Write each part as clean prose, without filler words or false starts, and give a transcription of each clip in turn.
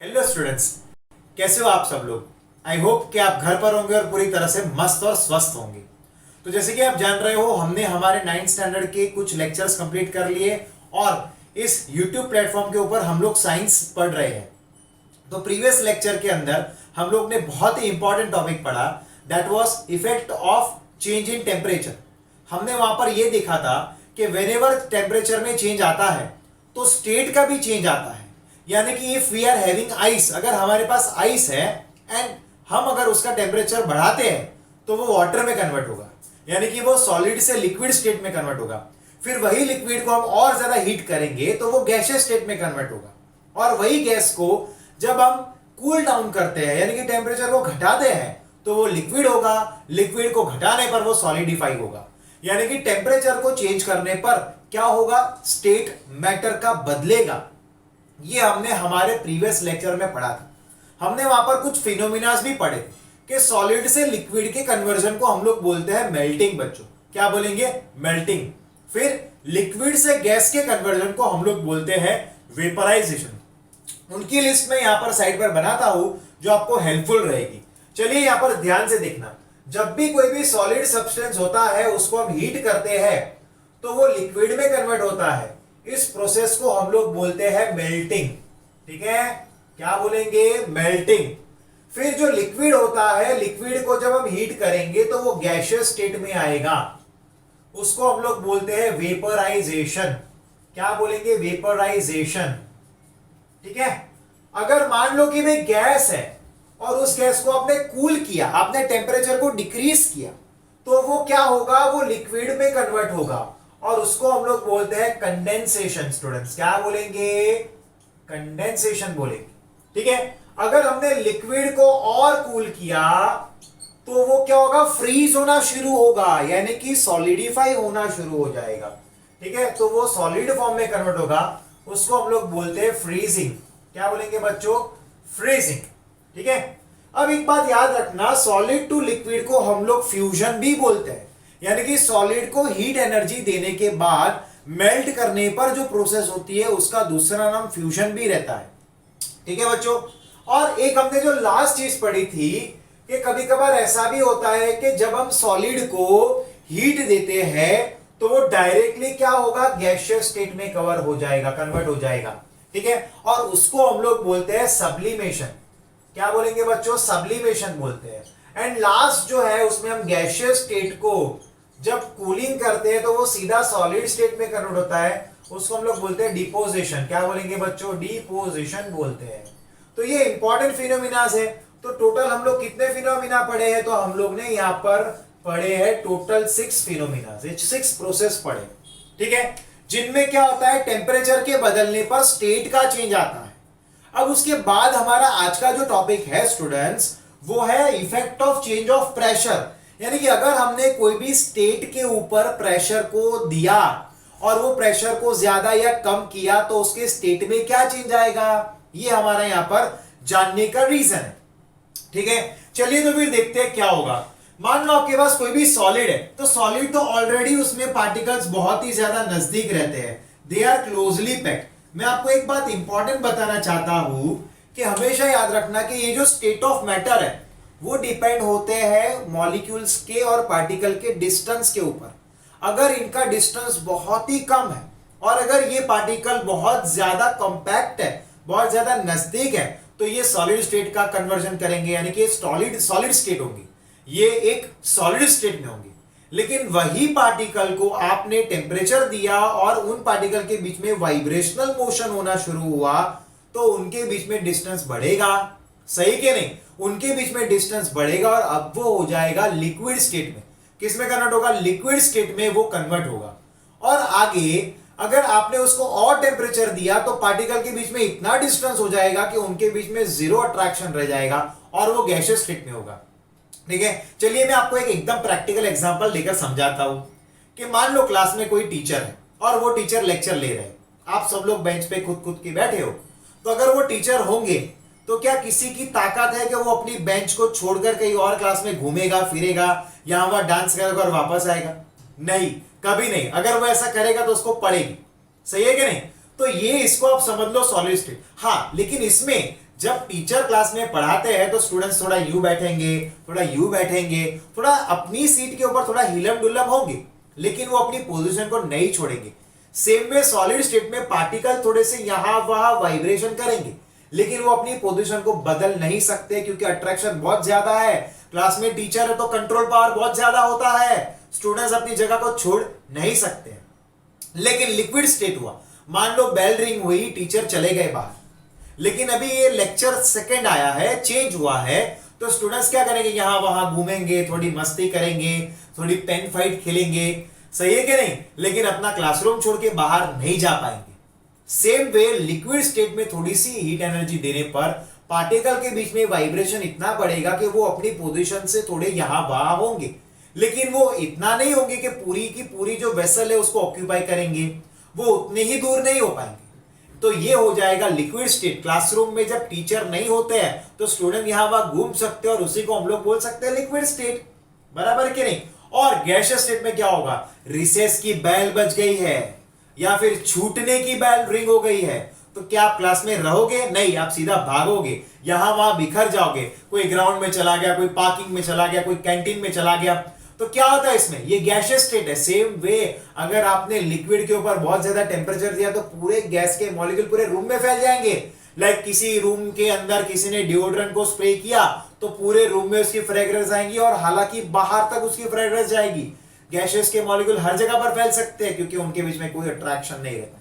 Hello students, कैसे हो आप सब लोग। आई होप कि आप घर पर होंगे और पूरी तरह से मस्त और स्वस्थ होंगे। तो जैसे कि आप जान रहे हो, हमने हमारे 9th स्टैंडर्ड के कुछ लेक्चर्स कंप्लीट कर लिए और इस यूट्यूब प्लेटफॉर्म के ऊपर हम लोग साइंस पढ़ रहे हैं। तो प्रीवियस लेक्चर के अंदर हम लोग ने बहुत ही इंपॉर्टेंट टॉपिक पढ़ा, that was effect of change in temperature. हमने वहां पर यह देखा था कि व्हेनेवर टेम्परेचर में चेंज आता है तो स्टेट का भी चेंज आता है। यानी कि if we are having ice, अगर हमारे पास आइस है एंड हम अगर उसका टेम्परेचर बढ़ाते हैं तो वो वाटर में कन्वर्ट होगा, यानी कि वो सॉलिड से लिक्विड स्टेट में कन्वर्ट होगा। फिर वही लिक्विड को हम और ज्यादा हीट करेंगे तो वो गैसियस स्टेट में कन्वर्ट होगा, और वही गैस को जब हम कूल डाउन करते हैं यानी कि टेम्परेचर को घटाते हैं तो वो लिक्विड होगा। लिक्विड को घटाने पर वो सॉलिडिफाई होगा। यानी कि टेम्परेचर को चेंज करने पर क्या होगा, स्टेट मैटर का बदलेगा। ये हमने हमारे प्रीवियस लेक्चर में पढ़ा था। हमने वहां पर कुछ फिनोमिनास भी पढ़े कि सॉलिड से लिक्विड के कन्वर्जन को हम लोग बोलते हैं मेल्टिंग। बच्चों क्या बोलेंगे, मेल्टिंग। फिर लिक्विड से गैस के कन्वर्जन को हम लोग बोलते हैं वेपराइजेशन। उनकी लिस्ट में यहां पर साइड पर बनाता हूं जो आपको हेल्पफुल रहेगी। चलिए यहां पर ध्यान से देखना, जब भी कोई भी सॉलिड सब्सटेंस होता है उसको हम हीट करते हैं तो वो लिक्विड में कन्वर्ट होता है। इस प्रोसेस को हम लोग बोलते हैं मेल्टिंग। ठीक है, क्या बोलेंगे, मेल्टिंग। फिर जो लिक्विड होता है, लिक्विड को जब हम हीट करेंगे तो वो गैसियस स्टेट में आएगा, उसको हम लोग बोलते हैं वेपराइजेशन। क्या बोलेंगे, वेपराइजेशन। ठीक है, अगर मान लो कि भाई गैस है और उस गैस को आपने कूल किया, आपने टेम्परेचर को डिक्रीज किया, तो वो क्या होगा, वो लिक्विड में कन्वर्ट होगा और उसको हम लोग बोलते हैं कंडेंसेशन। स्टूडेंट्स क्या बोलेंगे, कंडेंसेशन बोलेंगे। ठीक है, अगर हमने लिक्विड को और कूल किया तो वो क्या होगा, फ्रीज होना शुरू होगा, यानी कि सॉलिडिफाई होना शुरू हो जाएगा। ठीक है, तो वो सॉलिड फॉर्म में कन्वर्ट होगा, उसको हम लोग बोलते हैं फ्रीजिंग। क्या बोलेंगे बच्चों, फ्रीजिंग। ठीक है, अब एक बात याद रखना, सॉलिड टू लिक्विड को हम लोग फ्यूजन भी बोलते हैं। यानी कि सॉलिड को हीट एनर्जी देने के बाद मेल्ट करने पर जो प्रोसेस होती है उसका दूसरा नाम फ्यूजन भी रहता है। ठीक है बच्चों, और एक हमने जो लास्ट चीज पढ़ी थी कि कभी कभार ऐसा भी होता है कि जब हम सॉलिड को हीट देते हैं तो वो डायरेक्टली क्या होगा, गैसियस स्टेट में कवर हो जाएगा, कन्वर्ट हो जाएगा। ठीक है, और उसको हम लोग बोलते हैं सब्लिमेशन। क्या बोलेंगे बच्चों, सब्लिमेशन बोलते हैं। एंड लास्ट जो है उसमें हम गैसियस स्टेट को जब कूलिंग करते हैं तो वो सीधा सॉलिड स्टेट में कन्वर्ट होता है, उसको हम लोग बोलते हैं डिपोजिशन। क्या बोलेंगे बच्चों, डिपोजिशन बोलते हैं। तो ये इंपॉर्टेंट फिनोमिनास है। तो टोटल हम लोग कितने फिनोमिना पढ़े हैं, तो हम लोग ने यहाँ पर पढ़े हैं टोटल 6 फिनोमिना, 6 प्रोसेस पढ़े। ठीक है, जिनमें क्या होता है, टेम्परेचर के बदलने पर स्टेट का चेंज आता है। अब उसके बाद हमारा आज का जो टॉपिक है स्टूडेंट्स, वो है effect of change of pressure. यानी कि अगर हमने कोई भी स्टेट के ऊपर प्रेशर को दिया और वो प्रेशर को ज्यादा या कम किया तो उसके स्टेट में क्या चेंज आएगा, ये हमारा यहां पर जानने का रीजन है। ठीक है, चलिए तो फिर देखते हैं क्या होगा। मान लो आपके पास कोई भी सॉलिड है, तो सॉलिड तो ऑलरेडी उसमें पार्टिकल्स बहुत ही ज्यादा नजदीक रहते हैं, दे आर क्लोजली पैक्ड। मैं आपको एक बात इंपॉर्टेंट बताना चाहता हूं कि हमेशा याद रखना कि ये जो स्टेट ऑफ मैटर है वो डिपेंड होते हैं मॉलिक्यूल्स के और पार्टिकल के डिस्टेंस के ऊपर। अगर इनका डिस्टेंस बहुत ही कम है और अगर ये पार्टिकल बहुत ज्यादा कॉम्पैक्ट है, बहुत ज्यादा नजदीक है, तो ये सॉलिड स्टेट का कन्वर्जन करेंगे, यानी कि सॉलिड स्टेट होंगी, ये एक सॉलिड स्टेट में होंगी। लेकिन वही पार्टिकल को आपने टेम्परेचर दिया और उन पार्टिकल के बीच में वाइब्रेशनल मोशन होना शुरू हुआ तो उनके बीच में डिस्टेंस बढ़ेगा। सही के नहीं, उनके बीच में डिस्टेंस बढ़ेगा और अब वो हो जाएगा लिक्विड स्टेट में। किस में कन्वर्ट होगा, लिक्विड स्टेट में वो कन्वर्ट होगा। और आगे अगर आपने उसको और टेम्परेचर दिया तो पार्टिकल के बीच में इतना डिस्टेंस हो जाएगा कि उनके बीच में जीरो अट्रैक्शन रह जाएगा और वो गैसियस स्टेट में होगा। ठीक है, चलिए मैं आपको एक एकदम प्रैक्टिकल एग्जांपल लेकर समझाता हूं कि मान लो क्लास में कोई टीचर है और वो टीचर लेक्चर ले रहे हैं, आप सब लोग बेंच पे खुद खुद के बैठे हो। तो अगर वो टीचर होंगे तो क्या किसी की ताकत है कि वो अपनी बेंच को छोड़कर कहीं और क्लास में घूमेगा फिरेगा या वहां डांस करेगा और वापस आएगा? नहीं, कभी नहीं। अगर वो ऐसा करेगा तो उसको पड़ेगी। सही है कि नहीं? तो ये इसको आप समझ लो सॉलिड स्टेट। हाँ, लेकिन इसमें जब टीचर क्लास में पढ़ाते हैं तो स्टूडेंट्स थोड़ा यूं बैठेंगे, थोड़ा यूं बैठेंगे, थोड़ा अपनी सीट के ऊपर थोड़ा हिलम डुलम होंगे, लेकिन वो अपनी पोजीशन को नहीं छोड़ेंगे। सेम वे सॉलिड स्टेट में पार्टिकल थोड़े से यहां वहां वाइब्रेशन करेंगे, लेकिन वो अपनी पोजीशन को बदल नहीं सकते, क्योंकि अट्रैक्शन बहुत ज्यादा है। क्लास में टीचर है तो कंट्रोल पावर बहुत ज्यादा होता है, स्टूडेंट्स अपनी जगह को छोड़ नहीं सकते। लेकिन लिक्विड स्टेट हुआ, मान लो बेल रिंग हुई, टीचर चले गए बाहर, लेकिन अभी ये लेक्चर सेकंड आया है, चेंज हुआ है, तो स्टूडेंट्स क्या करेंगे, यहां वहां घूमेंगे, थोड़ी मस्ती करेंगे, थोड़ी पेन फाइट खेलेंगे, सही है कि नहीं, लेकिन अपना क्लासरूम छोड़ के बाहर नहीं जा पाएंगे। सेम वे लिक्विड स्टेट में थोड़ी सी हीट एनर्जी देने पर पार्टिकल के बीच में वाइब्रेशन इतना बढ़ेगा कि वो अपनी पोजीशन से थोड़े यहां वहां होंगे, लेकिन वो इतना नहीं होंगे कि पूरी की पूरी जो वेसल है उसको ऑक्यूपाई करेंगे, वो उतने ही दूर नहीं हो पाएंगे। तो ये हो जाएगा लिक्विड स्टेट। क्लासरूम में जब टीचर नहीं होते हैं तो स्टूडेंट यहां वहां घूम सकते हैं, और उसी को हम लोग बोल सकते हैं लिक्विड स्टेट, बराबर कि नहीं। और गैसियस स्टेट में क्या होगा, रिसेस की बेल बज गई है या फिर छूटने की बेल रिंग हो गई है, तो क्या आप क्लास में रहोगे, नहीं, आप सीधा भागोगे, यहां वहां बिखर जाओगे, कोई ग्राउंड में चला गया, कोई पार्किंग में चला गया, कोई कैंटीन में चला गया। तो क्या होता है इसमें, ये गैसियस स्टेट है। सेम वे अगर आपने लिक्विड के ऊपर बहुत ज्यादा टेम्परेचर दिया तो पूरे गैस के मॉलिक्यूल पूरे रूम में फैल जाएंगे। लाइक किसी रूम के अंदर किसी ने डिओड्रेंट को स्प्रे किया तो पूरे रूम में उसकी फ्रेग्रेंस आएगी, और हालांकि बाहर तक उसकी फ्रेग्रेंस जाएगी। गैसेस के मॉलिक्यूल हर जगह पर फैल सकते हैं क्योंकि उनके बीच में कोई अट्रैक्शन नहीं रहता।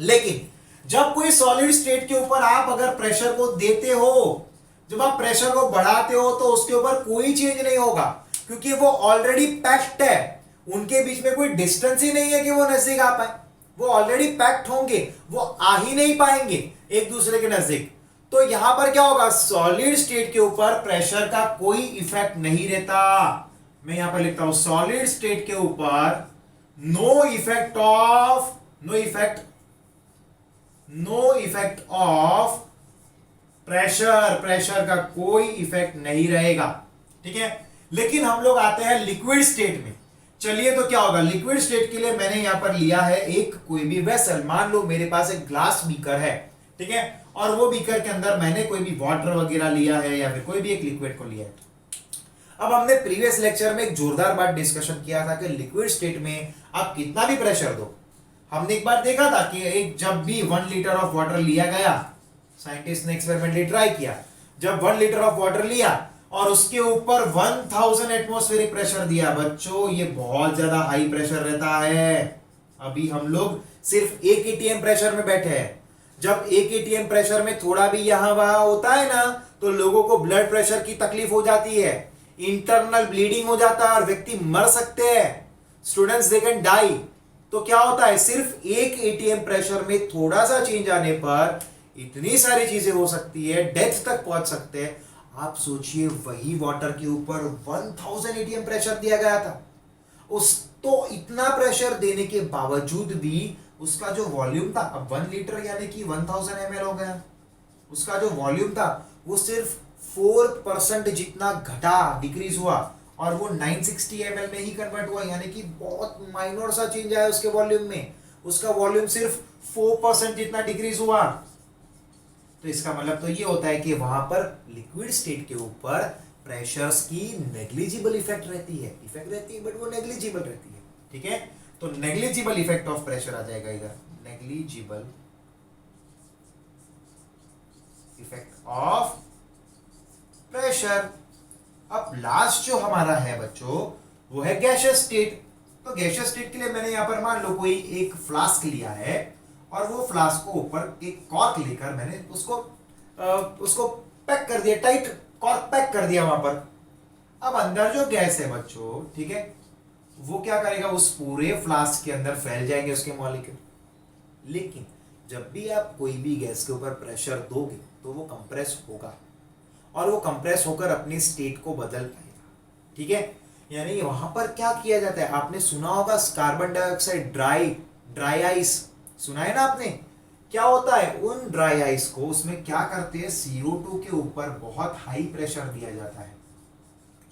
लेकिन जब कोई सॉलिड स्टेट के ऊपर आप अगर प्रेशर को देते हो, जब आप प्रेशर को बढ़ाते हो, तो उसके ऊपर कोई चेंज नहीं होगा, क्योंकि वो ऑलरेडी पैक्ड है, उनके बीच में कोई डिस्टेंस ही नहीं है कि वो नजदीक आ पाए, वो ऑलरेडी पैक्ड होंगे, वो आ ही नहीं पाएंगे एक दूसरे के नजदीक। तो यहां पर क्या होगा, सॉलिड स्टेट के ऊपर प्रेशर का कोई इफेक्ट नहीं रहता। मैं यहां पर लिखता हूं सॉलिड स्टेट के ऊपर नो इफेक्ट ऑफ प्रेशर का कोई इफेक्ट नहीं रहेगा, ठीक है। लेकिन हम लोग आते हैं लिक्विड स्टेट में। चलिए तो क्या होगा, लिक्विड स्टेट के लिए मैंने यहां पर लिया है एक कोई भी वेसल, मान लो मेरे पास एक ग्लास बीकर है, ठीक है, और वो बीकर के अंदर मैंने कोई भी वाटर वगैरह लिया है या फिर कोई भी एक लिक्विड को लिया है। अब हमने प्रीवियस लेक्चर में एक जोरदार बात डिस्कशन किया था कि लिक्विड स्टेट में आप कितना भी प्रेशर दो, हमने एक बार देखा था कि एक जब भी 1 लीटर ऑफ वाटर लिया गया, साइंटिस्ट ने एक्सपेरिमेंटली ट्राई किया, जब 1 लीटर ऑफ वाटर लिया और उसके ऊपर 1000 एटमॉस्फेरिक प्रेशर दिया, बच्चों ये बहुत ज्यादा हाई प्रेशर रहता है। अभी हम लोग सिर्फ 1 एटीएम प्रेशर में बैठे हैं। जब 1 एटीएम प्रेशर में थोड़ा भी यहां वहां होता है ना, तो लोगों को ब्लड प्रेशर की तकलीफ हो जाती है, इंटरनल ब्लीडिंग हो जाता है और व्यक्ति मर सकते हैं, स्टूडेंट्स दे कैन डाई। तो क्या होता है, सिर्फ 1 एटीएम प्रेशर में थोड़ा सा चेंज आने पर इतनी सारी चीजें हो सकती है, डेथ तक पहुंच सकते हैं। आप सोचिए वही वाटर के ऊपर 1000 एटीएम प्रेशर दिया गया था, उस तो इतना प्रेशर देने के बावजूद भी उसका जो वॉल्यूम था, अब 1 लीटर यानी कि 1000 ml हो गया, उसका जो वॉल्यूम था वो सिर्फ 4% जितना घटा, डिक्रीज हुआ, और वो 960 ml में ही कन्वर्ट हुआ, यानी कि बहुत माइनर सा चेंज आया उसके वॉल्यूम में, उसका वॉल्यूम सिर्फ 4% जितना डिक्रीज हुआ। तो इसका मतलब तो ये होता है कि वहां पर लिक्विड स्टेट के ऊपर प्रेशर्स की नेग्लिजिबल इफेक्ट रहती है, बट वो नेग्लिजिबल रहती है, ठीक है। तो नेग्लिजिबल इफेक्ट ऑफ प्रेशर आ जाएगा इधर, नेग्लिजिबल इफेक्ट ऑफ प्रेशर। अब लास्ट जो हमारा है बच्चों वो है गैसियस स्टेट। तो गैसियस स्टेट के लिए मैंने यहां पर मान लो कोई एक फ्लास्क लिया है और वो फ्लास्क को ऊपर एक कॉर्क लेकर मैंने उसको पैक कर दिया, टाइट कॉर्क पैक कर दिया वहां पर। अब अंदर जो गैस है बच्चों, ठीक है, वो क्या करेगा, उस पूरे फ्लास्क के अंदर फैल जाएंगे उसके मॉलिक्यूल। लेकिन जब भी आप कोई भी गैस के ऊपर प्रेशर दोगे तो वो कंप्रेस होगा, और वो कंप्रेस होकर अपनी स्टेट को बदल पाएगा, ठीक है। यानी वहां पर क्या किया जाता है, आपने सुना होगा कार्बन डाइऑक्साइड ड्राई आइस, सुना है ना आपने। क्या होता है, उन ड्राई आइस को उसमें क्या करते हैं, CO2 के ऊपर बहुत हाई प्रेशर दिया जाता है।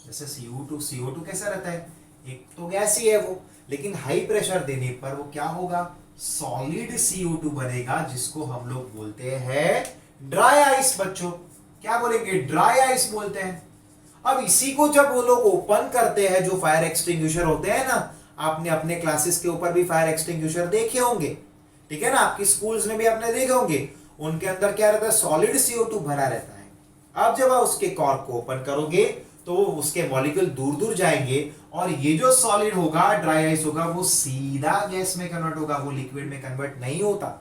जैसे CO2 कैसा रहता है, एक तो गैस ही है वो, लेकिन हाई प्रेशर देने पर वो क्या होगा, सॉलिड CO2 बनेगा, जिसको हम लोग बोलते हैं ड्राई आइस बच्चों, क्या बोलेंगे, ड्राई आइस बोलते हैं। अब इसी को जब वो लोग ओपन करते हैं, जो फायर एक्सटिंग्विशर होते हैं ना, आपने अपने क्लासेस के ऊपर भी फायर एक्सटिंग्विशर देखे होंगे, ठीक है ना, आपकी स्कूल्स में भी आपने देखे होंगे, उनके अंदर क्या रहता है, सॉलिड CO2 भरा रहता है। अब जब आप उसके कॉर्क को ओपन करोगे तो उसके मॉलिक्यूल दूर दूर जाएंगे और ये जो सॉलिड होगा, ड्राई आइस होगा, वो सीधा गैस में कन्वर्ट होगा, वो लिक्विड में कन्वर्ट नहीं होता।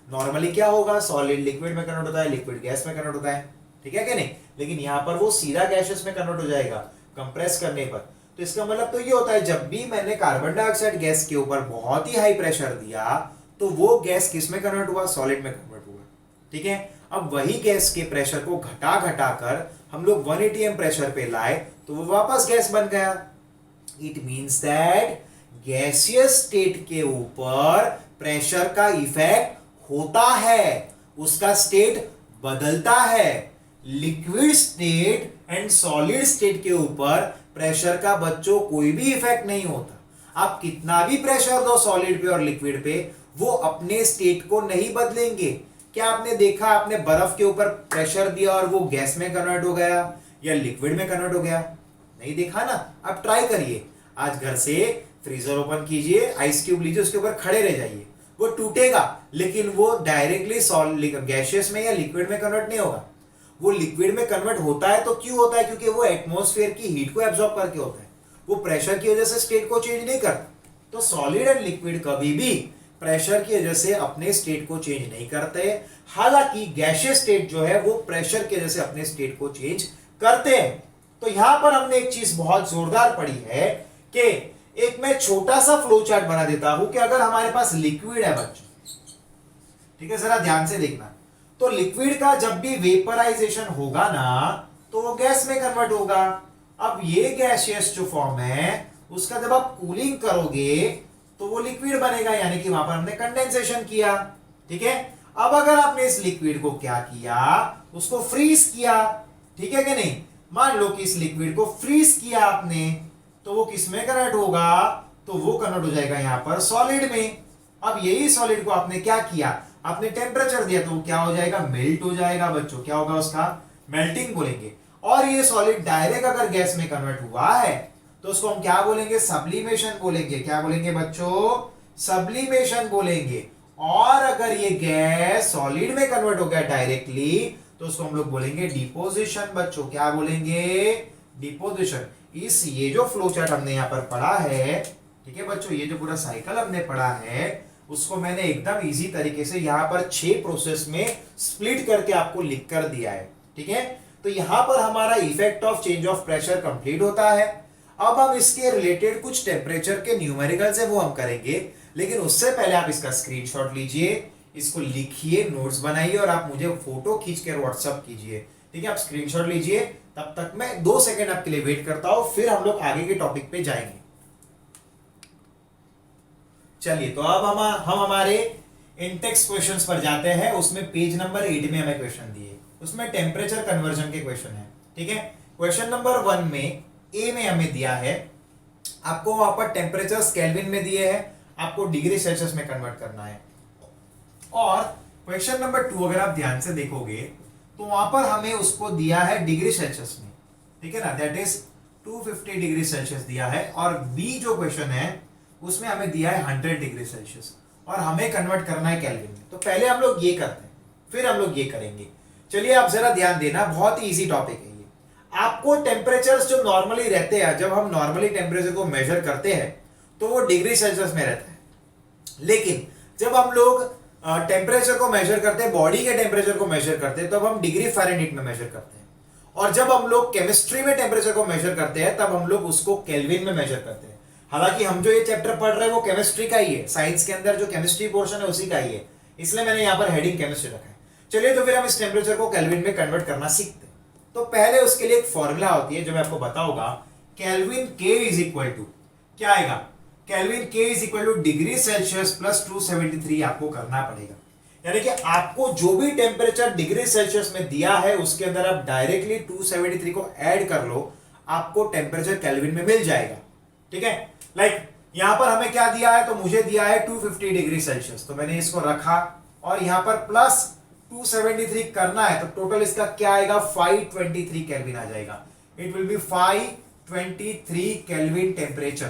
नॉर्मली क्या होगा, सॉलिड लिक्विड में कन्वर्ट होता है, लिक्विड गैस में कन्वर्ट होता है, ठीक है कि नहीं, लेकिन यहां पर वो सीधा गैसेस में कन्वर्ट हो जाएगा कंप्रेस करने पर। तो इसका मतलब तो ये होता है, जब भी मैंने कार्बन डाइऑक्साइड गैस के ऊपर बहुत ही हाई प्रेशर दिया तो वो गैस किस में कन्वर्ट हुआ, सॉलिड में कन्वर्ट हुआ, ठीक है। अब वही गैस के प्रेशर को घटा घटा कर हम लोग 1 atm प्रेशर पे लाए तो वो वापस गैस बन गया। It means that gaseous state के ऊपर प्रेशर का इफेक्ट होता है, उसका स्टेट बदलता है। Liquid state and solid state के ऊपर प्रेशर का बच्चों कोई भी इफेक्ट नहीं होता। आप कितना भी प्रेशर दो सॉलिड पे और लिक्विड पे, वो अपने स्टेट को नहीं बदलेंगे। क्या आपने देखा, आपने बर्फ के ऊपर प्रेशर दिया और वो गैस में कन्वर्ट हो गया या लिक्विड में कन्वर्ट हो गया? नहीं देखा ना। अब ट्राई करिए, आज घर से फ्रीजर ओपन कीजिए, आइस क्यूब लीजिए, उसके ऊपर खड़े रह जाइए, वो टूटेगा लेकिन वो डायरेक्टली सॉलिड गैसियस में या लिक्विड में कन्वर्ट नहीं होगा। वो लिक्विड में कन्वर्ट होता है तो क्यों होता है, क्योंकि वो एटमॉस्फेयर की हीट को एब्जॉर्ब करके होता है, वो प्रेशर की वजह से स्टेट को चेंज नहीं करता। तो सॉलिड एंड लिक्विड कभी भी प्रेशर की वजह से अपने स्टेट को चेंज नहीं करते, हालांकि गैसियस स्टेट जो है वो प्रेशर की वजह से अपने स्टेट को चेंज करते हैं। तो यहां पर हमने एक चीज बहुत जोरदार पढ़ी है कि एक मैं छोटा सा फ्लो चार्ट बना देता हूं कि अगर हमारे पास लिक्विड है बच्चों, ठीक है, जरा ध्यान से देखना, तो लिक्विड का जब भी वेपराइजेशन होगा ना तो वो गैस में कन्वर्ट होगा। अब ये गैसियस जो फॉर्म है उसका जब आप कूलिंग करोगे तो वो लिक्विड बनेगा, यानी कि वहां पर हमने कंडेंसेशन किया, ठीक है। अब अगर आपने इस लिक्विड को क्या किया, उसको फ्रीज किया, ठीक है कि नहीं, मान लो कि इस लिक्विड को फ्रीज किया आपने, तो वो किस में कन्वर्ट होगा, तो वो कन्वर्ट हो जाएगा यहां पर सॉलिड में। अब यही सॉलिड को आपने क्या किया, आपने टेम्परेचर दिया, तो क्या हो जाएगा, मेल्ट हो जाएगा बच्चों, क्या होगा उसका, मेल्टिंग बोलेंगे। और ये सॉलिड डायरेक्ट अगर गैस में कन्वर्ट हुआ है तो उसको हम क्या बोलेंगे, सब्लिमेशन बोलेंगे। क्या बोलेंगे बच्चों, सब्लिमेशन बोलेंगे। और अगर ये गैस सॉलिड में कन्वर्ट हो गया डायरेक्टली तो उसको हम लोग बोलेंगे डिपोजिशन बच्चों। क्या बोलेंगे, डिपोजिशन। इस ये जो फ्लो चार्ट हमने यहां पर पढ़ा है, ठीक है बच्चों, ये जो पूरा साइकिल हमने पढ़ा है उसको मैंने एकदम इजी तरीके से यहां पर 6 प्रोसेस में स्प्लिट करके आपको लिख कर दिया है, ठीक है। तो यहां पर हमारा effect of change of pressure complete होता है। अब हम इसके रिलेटेड कुछ टेम्परेचर के न्यूमेरिकल्स है वो हम करेंगे, लेकिन उससे पहले आप इसका स्क्रीनशॉट लीजिए, इसको लिखिए, नोट्स बनाइए और आप मुझे फोटो खींच कर व्हाट्सएप कीजिए, ठीक है। आप स्क्रीनशॉट लीजिए, तब तक मैं 2 सेकंड आपके लिए वेट करता हूं, फिर हम लोग आगे के टॉपिक पे जाएंगे। चलिए, तो अब हम हमारे इंटेक्स क्वेश्चंस पर जाते हैं। उसमें पेज नंबर 8 में हमें क्वेश्चन दिए, उसमें टेम्परेचर कन्वर्जन के क्वेश्चन है, ठीक है। क्वेश्चन नंबर 1 में ए में हमें दिया है, आपको वहां पर टेम्परेचर केल्विन में दिए हैं, आपको डिग्री सेल्सियस में कन्वर्ट करना है। और क्वेश्चन नंबर 2 अगर आप ध्यान से देखोगे तो वहां पर हमें उसको दिया है डिग्री सेल्सियस में, ठीक है ना, दैट इज 250 डिग्री सेल्सियस दिया है। और बी जो क्वेश्चन है उसमें हमें दिया है 100 डिग्री सेल्सियस और हमें कन्वर्ट करना है केल्विन में। तो पहले हम लोग ये करते हैं, फिर हम लोग ये करेंगे। चलिए आप जरा ध्यान देना, बहुत ही इजी टॉपिक है ये। आपको टेम्परेचर्स जो नॉर्मली रहते हैं, जब हम नॉर्मली टेम्परेचर को मेजर करते हैं तो वो डिग्री सेल्सियस में रहता है, लेकिन जब हम लोग टेम्परेचर को मेजर करते हैं, बॉडी के टेम्परेचर को मेजर करते हैं, तब हम डिग्री फ़ारेनहीट में मेजर करते हैं। और जब हम लोग केमिस्ट्री में टेम्परेचर को मेजर करते हैं तब हम लोग उसको केल्विन में मेजर करते हैं। हालांकि हम जो ये चैप्टर पढ़ रहे हैं वो केमिस्ट्री का ही है, साइंस के अंदर जो केमिस्ट्री पोर्शन है उसी का ही है, इसलिए मैंने यहाँ पर हेडिंग केमिस्ट्री रखा है। चलिए, तो फिर हम इस टेम्परेचर को केल्विन में कन्वर्ट करना सीखते हैं। तो पहले उसके लिए एक फॉर्मूला होती है जो मैं आपको बताऊंगा, केल्विन के इज इक्वल टू, क्या आएगा, केल्विन के is equal two degree Celsius plus 273 आपको करना पड़ेगा। यानी कि आपको जो भी टेम्परेचर डिग्री सेल्सियस में दिया है उसके अंदर आप डायरेक्टली 273 को ऐड कर लो, आपको टेम्परेचर केल्विन में मिल जाएगा, ठीक है। लाइक यहां पर हमें क्या दिया है, तो मुझे दिया है 250 डिग्री सेल्सियस, तो मैंने इसको रखा और यहां पर प्लस 273 करना है तो टोटल इसका क्या आएगा 523 केल्विन आ जाएगा। It will be 523 kelvin temperature.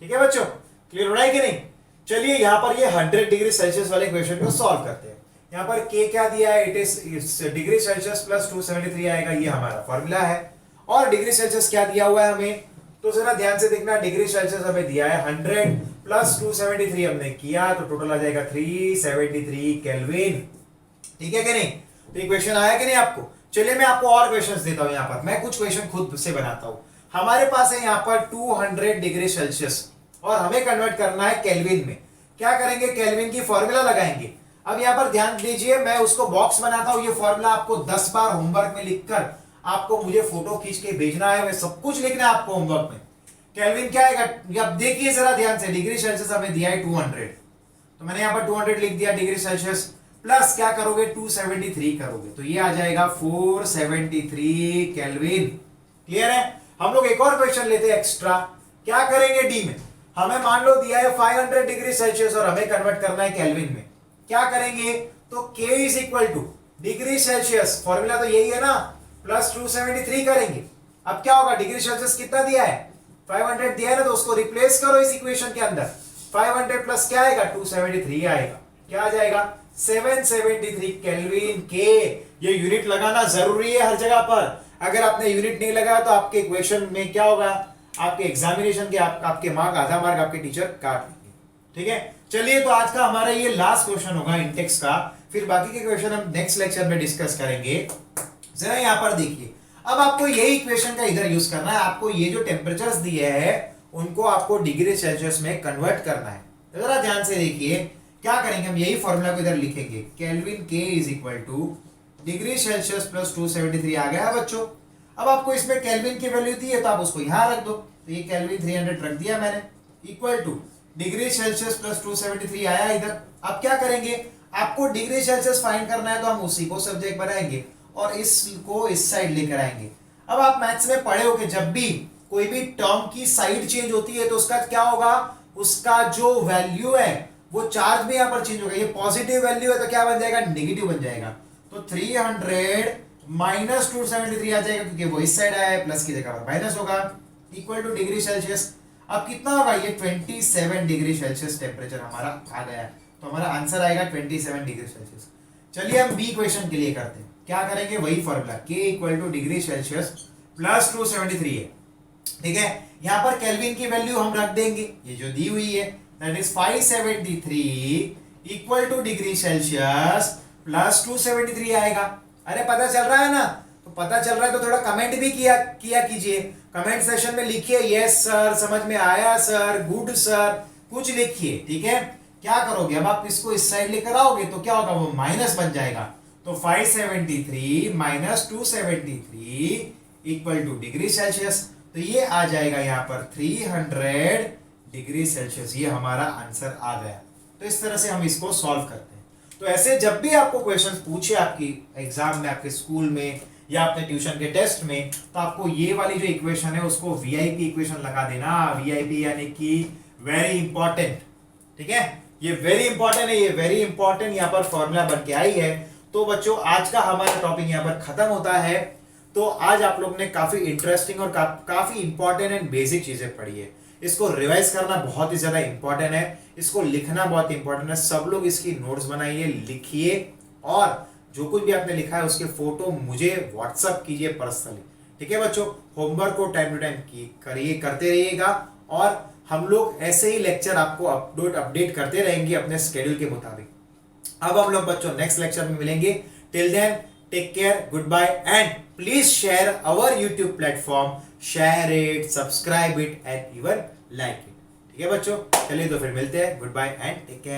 ठीक है बच्चों, क्लियर हो रहा है कि नहीं? चलिए यहां पर ये 100 डिग्री सेल्सियस वाले क्वेश्चन को सॉल्व करते हैं। यहां पर के क्या दिया है, it is degree Celsius plus 273 आएगा, ये हमारा फॉर्मूला है। और डिग्री सेल्सियस क्या दिया हुआ है हमें, तो जरा ध्यान से देखना, डिग्री सेल्सियस हमें दिया है 100 प्लस 273 हमने किया तो टोटल आ जाएगा 373 केल्विन। ठीक है कि नहीं? तो ये क्वेश्चन आया कि नहीं आपको? चलिए मैं आपको और क्वेश्चंस देता हूं। यहाँ पर मैं कुछ क्वेश्चन खुद से बनाता हूं। हमारे पास है यहाँ पर 200 डिग्री सेल्सियस और हमें कन्वर्ट करना है केल्विन में। क्या करेंगे, केल्विन की फॉर्मूला लगाएंगे। अब यहाँ पर ध्यान दीजिए, मैं उसको बॉक्स बनाता हूं, ये फॉर्मूला आपको 10 बार होमवर्क में लिखकर आपको मुझे फोटो खींच के भेजना है, मैं सब कुछ लिखना है आपको होमवर्क में। केल्विन क्या आएगा, अब देखिए जरा ध्यान से, डिग्री सेल्सियस हमें दिया है 200, तो मैंने यहाँ पर 200 लिख दिया डिग्री सेल्सियस, प्लस क्या करोगे 273 करोगे तो ये आ जाएगा 473 केल्विन। क्लियर है? हम लोग एक और क्वेश्चन लेते हैं एक्स्ट्रा। क्या करेंगे, डी में हमें मान लो दिया है 500 डिग्री सेल्सियस और हमें कन्वर्ट करना है केल्विन में। क्या करेंगे, तो K is equal two degree Celsius, formula तो यही है ना, प्लस 273 करेंगे। अब क्या होगा, डिग्री सेल्सियस कितना दिया है 500 दिया है ना, तो उसको रिप्लेस करो इस इक्वेशन के अंदर। 500 प्लस क्या आएगा 273 आएगा, क्या आ जाएगा 773 केल्विन के। ये यूनिट लगाना जरूरी है हर जगह पर। अगर आपने यूनिट नहीं लगाया तो आपके इक्वेशन में क्या होगा, आपके एग्जामिनेशन के आपके मार्क, आधा मार्क आपके टीचर काट देंगे। ठीक है, चलिए तो आज का हमारा ये लास्ट क्वेश्चन होगा इंटेक्स का, फिर बाकी के क्वेश्चन हम नेक्स्ट लेक्चर में डिस्कस करेंगे। जरा यहाँ पर देखिए, अब आपको यही इक्वेशन का इधर यूज करना है। आपको ये जो टेम्परेचर्स दिए हैं उनको आपको डिग्री सेल्सियस में कन्वर्ट करना है। तो जरा ध्यान से देखिए, क्या करेंगे, हम यही फॉर्मूला को इधर लिखेंगे, केल्विन के is equal two degree Celsius plus 273 आ गया है बच्चों। अब आपको इसमें केल्विन की वैल्यू दी है तो आप उसको यहां रख दो, तो ये केल्विन 300 रख दिया मैंने, equal two degree Celsius plus 273 आया इधर। अब क्या करेंगे, आपको डिग्री सेल्सियस फाइंड करना है तो हम उसी को सब्जेक्ट बनाएंगे और इसको इस साइड लेकर आएंगे। अब आप मैथ्स में पढ़े हो कि जब भी कोई भी टर्म की साइड चेंज होती है तो उसका क्या होगा, उसका जो वैल्यू है वो चार्ज भी यहां पर चेंज होगा। ये पॉजिटिव वैल्यू है तो क्या बन जाएगा, नेगेटिव बन जाएगा। तो 300 माइनस 273 आ जाएगा क्योंकि वो इस साइड आया है, प्लस की जगह पर माइनस होगा, इक्वल टू डिग्री सेल्सियस। अब कितना होगा, ये 27 डिग्री सेल्सियस टेम्परेचर हमारा आ गया है, तो हमारा आंसर आएगा 27 डिग्री सेल्सियस। चलिए हम बी क्वेश्चन के लिए करते हैं। क्या करेंगे, वही फॉर्मूला के equal two degree Celsius plus 273 है। ठीक है, यहां पर केल्विन की वैल्यू हम रख देंगे, ये जो दी हुई है, that is 573 equal two degree Celsius plus 273 आएगा। अरे पता चल रहा है ना, तो पता चल रहा है तो थोड़ा कमेंट भी किया कीजिए, कमेंट सेक्शन में लिखिए यस सर, समझ में आया सर, गुड सर, कुछ लिखिए। ठीक है, क्या करोगे, अब आप इसको इस साइड लेकर आओगे तो क्या होगा, वो माइनस बन जाएगा। तो 573 minus 273 equal two degree Celsius, तो ये आ जाएगा यहाँ पर 300 डिग्री सेल्सियस। ये हमारा आंसर आ गया। तो इस तरह से हम इसको सॉल्व करते हैं। तो ऐसे जब भी आपको क्वेश्चंस पूछे आपकी एग्जाम में, आपके स्कूल में या अपने ट्यूशन के टेस्ट में, तो आपको ये वाली जो इक्वेशन है उसको वीआईपी इक्वेशन लगा देना। वीआईपी यानी कि वेरी इंपॉर्टेंट। ठीक है, ये वेरी इंपॉर्टेंट है, ये वेरी इंपॉर्टेंट यहाँ पर फॉर्मूला बन के आई है। तो बच्चों आज का हमारा टॉपिक यहाँ पर खत्म होता है। तो आज आप लोग ने काफी इंटरेस्टिंग और काफी इंपॉर्टेंट एंड बेसिक चीजें पढ़ी है। इसको रिवाइज करना बहुत ही ज्यादा इंपॉर्टेंट है, इसको लिखना बहुत इंपॉर्टेंट है। सब लोग इसकी नोट्स बनाइए, लिखिए और जो कुछ भी आपने लिखा है उसके फोटो मुझे व्हाट्सएप कीजिए पर्सनली। ठीक है बच्चों, होमवर्क को टाइम टू टाइम करते रहिएगा और हम लोग ऐसे ही लेक्चर आपको अपडेट करते रहेंगे अपने स्केड्यूल के मुताबिक। अब हम लोग बच्चों नेक्स्ट लेक्चर में मिलेंगे। Till then take care, good bye and please share our YouTube platform, share it, subscribe it and even like it. ठीक है बच्चों, चलिए तो फिर मिलते हैं। Good bye and take care.